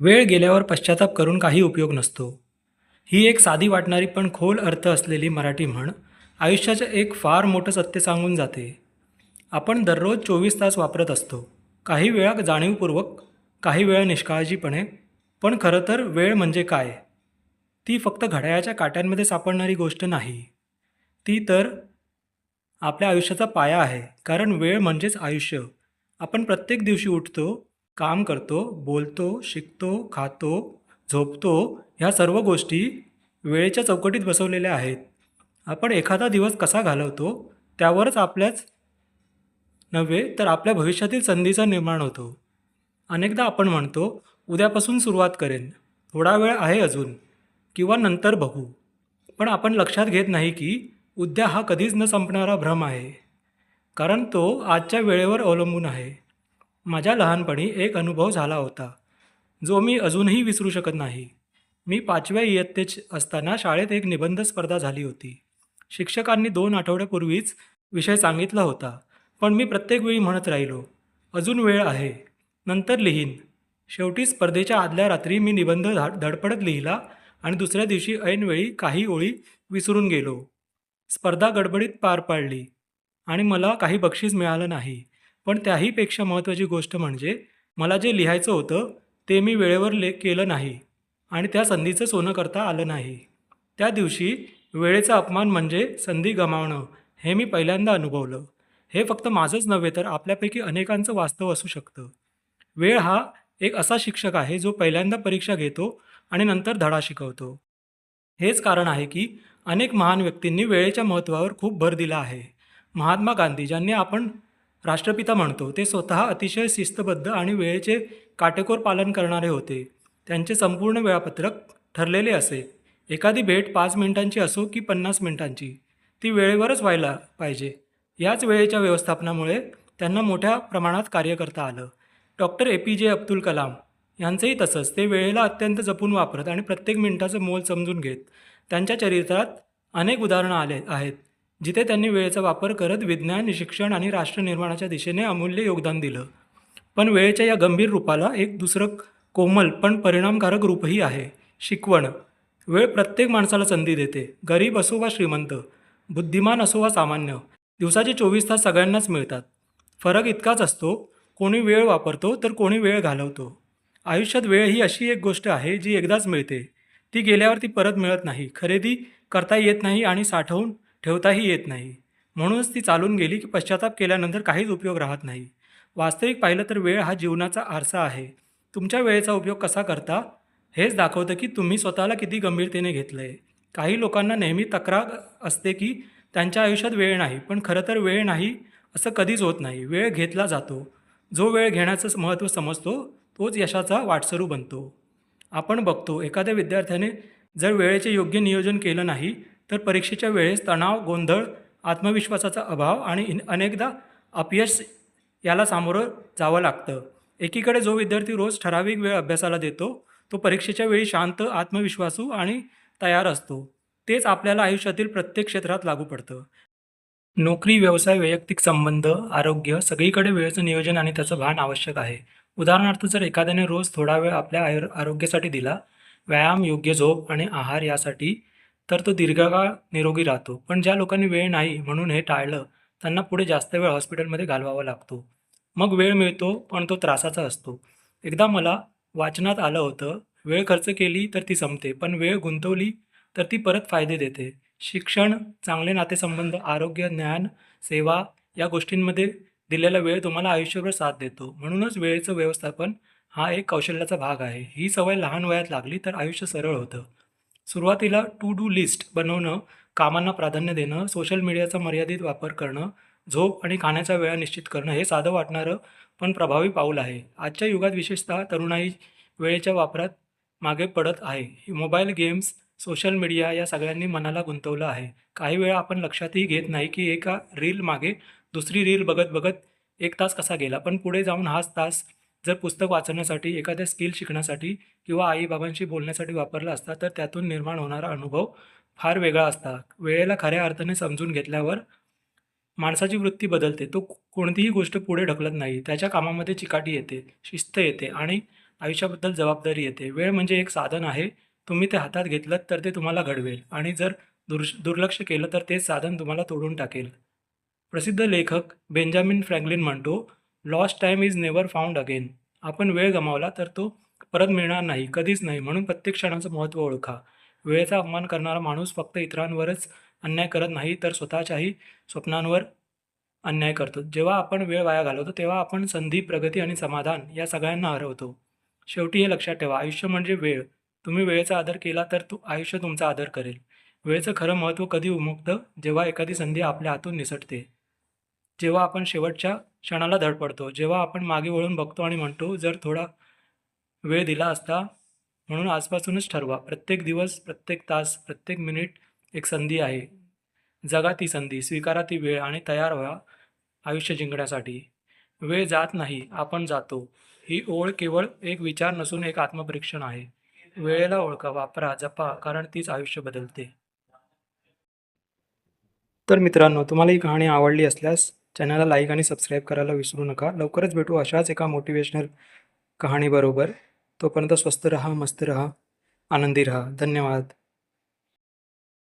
वेळ गेल्यावर पश्चाताप करून काही उपयोग नसतो. ही एक साधी वाटणारी पण खोल अर्थ असलेली मराठी म्हण आयुष्याचं एक फार मोठं सत्य सांगून जाते. आपण दररोज 24 तास वापरत असतो. काही वेळा जाणीवपूर्वक, काही वेळा निष्काळजीपणे. पण खरं तर वेळ म्हणजे काय? ती फक्त घड्याळाच्या काट्यांमध्ये सापडणारी गोष्ट नाही. ती तर आपल्या आयुष्याचा पाया आहे. कारण वेळ म्हणजेच आयुष्य. आपण प्रत्येक दिवशी उठतो, काम करतो, बोलतो, शिकतो, खातो, झोपतो. ह्या सर्व गोष्टी वेळेच्या चौकटीत बसवलेल्या आहेत. आपण एखादा दिवस कसा घालवतो त्यावरच आपल्याच नव्हे तर आपल्या भविष्यातील संधीचा निर्माण होतो. अनेकदा आपण म्हणतो, उद्यापासून सुरुवात करेन, थोडा वेळ आहे अजून, किंवा नंतर बघू. पण आपण लक्षात घेत नाही की उद्या हा कधीच न संपणारा भ्रम आहे. कारण तो आजच्या वेळेवर अवलंबून आहे. माझ्या लहानपणी एक अनुभव झाला होता, जो मी अजूनही विसरू शकत नाही. मी 5व्या इयत्तेत असताना शाळेत एक निबंध स्पर्धा झाली होती. शिक्षकांनी 2 आठवड्यापूर्वीच विषय सांगितला होता, पण मी प्रत्येक वेळी म्हणत राहिलो, अजून वेळ आहे, नंतर लिहीन. शेवटी स्पर्धेच्या आदल्या रात्री मी निबंध धडपडत लिहिला आणि दुसऱ्या दिवशी ऐनवेळी काही ओळी विसरून गेलो. स्पर्धा गडबडीत पार पाडली आणि मला काही बक्षीस मिळालं नाही. पण त्याहीपेक्षा महत्त्वाची गोष्ट म्हणजे मला जे लिहायचं होतं ते मी वेळेवर केलं नाही आणि त्या संधीचं सोनं करता आलं नाही. त्या दिवशी वेळेचा अपमान म्हणजे संधी गमावणं हे मी पहिल्यांदा अनुभवलं. हे फक्त माझंच नव्हे तर आपल्यापैकी अनेकांचं वास्तव असू शकतं. वेळ हा एक असा शिक्षक आहे जो पहिल्यांदा परीक्षा घेतो आणि नंतर धडा शिकवतो. हेच कारण आहे की अनेक महान व्यक्तींनी वेळेच्या महत्त्वावर खूप भर दिला आहे. महात्मा गांधी, ज्यांनी आपण राष्ट्रपिता म्हणतो, ते स्वतः अतिशय शिस्तबद्ध आणि वेळेचे काटेकोर पालन करणारे होते. त्यांचे संपूर्ण वेळापत्रक ठरलेले असे. एखादी भेट 5 मिनिटांची असो की 50 मिनिटांची, ती वेळेवरच व्हायला पाहिजे. याच वेळेच्या व्यवस्थापनामुळे त्यांना मोठ्या प्रमाणात कार्य करता आलं. Doctor APJ. अब्दुल कलाम यांचंही तसंच. ते वेळेला अत्यंत जपून वापरत आणि प्रत्येक मिनिटाचं मोल समजून घेत. त्यांच्या चरित्रात अनेक उदाहरणं आहेत, जिथे त्यांनी वेळेचा वापर करत विज्ञान, शिक्षण आणि राष्ट्रनिर्माणाच्या दिशेने अमूल्य योगदान दिलं. पण वेळेच्या या गंभीर रूपाला एक दुसरं कोमल पण परिणामकारक रूपही आहे, शिकवण. वेळ प्रत्येक माणसाला संधी देते. गरीब असो वा श्रीमंत, बुद्धिमान असो वा सामान्य. दिवसाचे 24 तास सगळ्यांनाच मिळतात. फरक इतकाच असतो, कोणी वेळ वापरतो तर कोणी वेळ घालवतो. आयुष्यात वेळ ही अशी एक गोष्ट आहे जी एकदाच मिळते. ती गेल्यावर ती परत मिळत नाही, खरेदी करता येत नाही आणि साठवून ठेवताही येत नाही. म्हणूनच ती चालून गेली की पश्चाताप केल्यानंतर काहीच उपयोग राहत नाही. वास्तविक पाहिलं तर वेळ हा जीवनाचा आरसा आहे. तुमच्या वेळेचा उपयोग कसा करता हेच दाखवतं की तुम्ही स्वतःला किती गंभीरतेने घेतलं आहे. काही लोकांना नेहमी तक्रार असते की त्यांच्या आयुष्यात वेळ नाही, पण खरं तर वेळ नाही असं कधीच होत नाही. वेळ घेतला जातो. जो वेळ घेण्याचं महत्त्व समजतो तोच यशाचा वाटसरू बनतो. आपण बघतो, एखाद्या विद्यार्थ्याने जर वेळेचे योग्य नियोजन केलं नाही तर परीक्षेच्या वेळेस तणाव, गोंधळ, आत्मविश्वासाचा अभाव आणि अनेकदा अपयश याला सामोरं जावं लागतं. एकीकडे जो विद्यार्थी रोज ठराविक वेळ अभ्यासाला देतो, तो परीक्षेच्या वेळी शांत, आत्मविश्वासू आणि तयार असतो. तेच आपल्याला आयुष्यातील प्रत्येक क्षेत्रात लागू पडतं. नोकरी, व्यवसाय, वैयक्तिक संबंध, आरोग्य सगळीकडे वेळेचं नियोजन आणि त्याचं भान आवश्यक आहे. उदाहरणार्थ, जर एखाद्याने रोज थोडा वेळ आपल्या आरोग्यासाठी दिला, व्यायाम, योग्य झोप आणि आहार यासाठी, तर तो दीर्घकाळ निरोगी राहतो. पण ज्या लोकांनी वेळ नाही म्हणून हे टाळलं, त्यांना पुढे जास्त वेळ हॉस्पिटलमध्ये घालवावा लागतो. मग वेळ मिळतो, पण तो त्रासाचा असतो. एकदा मला वाचनात आलं होतं, वेळ खर्च केली तर ती संपते, पण वेळ गुंतवली तर ती परत फायदे देते. शिक्षण, चांगले नातेसंबंध, आरोग्य, ज्ञान, सेवा या गोष्टींमध्ये दिलेला वेळ तुम्हाला आयुष्यभर साथ देतो. म्हणूनच वेळेचं व्यवस्थापन हा एक कौशल्याचा भाग आहे. ही सवय लहान वयात लागली तर आयुष्य सरळ होतं. सुरुवातीला टू डू लिस्ट बनवणं, कामांना प्राधान्य देणं, सोशल मीडियाचा मर्यादित वापर करणं, झोप आणि खाण्याच्या वेळा निश्चित करणं हे साधं वाटणारं पण प्रभावी पाऊल आहे. आजच्या युगात विशेषतः तरुणाई वेळेच्या वापरात मागे पडत आहे. मोबाईल गेम्स, सोशल मीडिया या सगळ्यांनी मनाला गुंतवलं आहे. काही वेळा आपण लक्षातही घेत नाही की एका रील मागे दुसरी रील बघत बघत 1 तास कसा गेला. पण पुढे जाऊन हाच तास जर पुस्तक वाचण्यासाठी, एखाद्या स्किल शिकण्यासाठी किंवा आईबाबांशी बोलण्यासाठी वापरला असता तर त्यातून निर्माण होणारा अनुभव फार वेगळा असता. वेळेला खऱ्या अर्थाने समजून घेतल्यावर माणसाची वृत्ती बदलते. तो कोणतीही गोष्ट पुढे ढकलत नाही. त्याच्या कामामध्ये चिकाटी येते, शिस्त येते आणि आयुष्याबद्दल जबाबदारी येते. वेळ म्हणजे एक साधन आहे. तुम्ही ते हातात घेतलं तर ते तुम्हाला घडवेल आणि जर दुर्लक्ष केलं तर ते साधन तुम्हाला तोडून टाकेल. प्रसिद्ध लेखक बेंजामिन फ्रँकलिन म्हणतो, "lost time is never found again." आपण वेळ गमावला तर तो परत मिळणार नाही, कधीच नाही. म्हणून प्रत्येक क्षणाचं महत्त्व ओळखा. वेळेचा अपमान करणारा माणूस फक्त इतरांवरच अन्याय करत नाही, तर स्वतःच्याही स्वप्नांवर अन्याय करतो. जेव्हा आपण वेळ वाया घालवतो, तेव्हा आपण संधी, प्रगती आणि समाधान या सगळ्यांना हरवतो. शेवटी हे लक्षात ठेवा, आयुष्य म्हणजे वेळ. तुम्ही वेळेचा आदर केला तर आयुष्य तुमचा आदर करेल. वेळेचं खरं महत्त्व कधी उमगतं, जेव्हा एखादी संधी आपल्या हातून निसटते. जेव्हा आपण शेवटच्या क्षणाला धडपडतो, जेव्हा आपण मागे वळून बघतो आणि म्हणतो, "जर थोडा वेळ दिला असता." म्हणून आजपासूनच ठरवा. प्रत्येक दिवस, प्रत्येक तास, प्रत्येक मिनिट एक संधी आहे. जगा ती संधी, स्वीकारा ती वेळ आणि तयार व्हा आयुष्य जिंकण्यासाठी. वेळ जात नाही, आपण जातो. ही ओळ केवळ एक विचार नसून एक आत्मपरीक्षण आहे. वेळेला ओळखा, वापरा, जपा, कारण तीच आयुष्य बदलते. तर मित्रांनो, तुम्हाला ही कहाणी आवडली असल्यास चॅनलला लाईक आणि सबस्क्राईब करायला विसरू नका. लवकरच भेटू अशाच एका मोटिवेशनल कहाणीबरोबर. तोपर्यंत स्वस्त रहा, मस्त रहा, आनंदी रहा. धन्यवाद.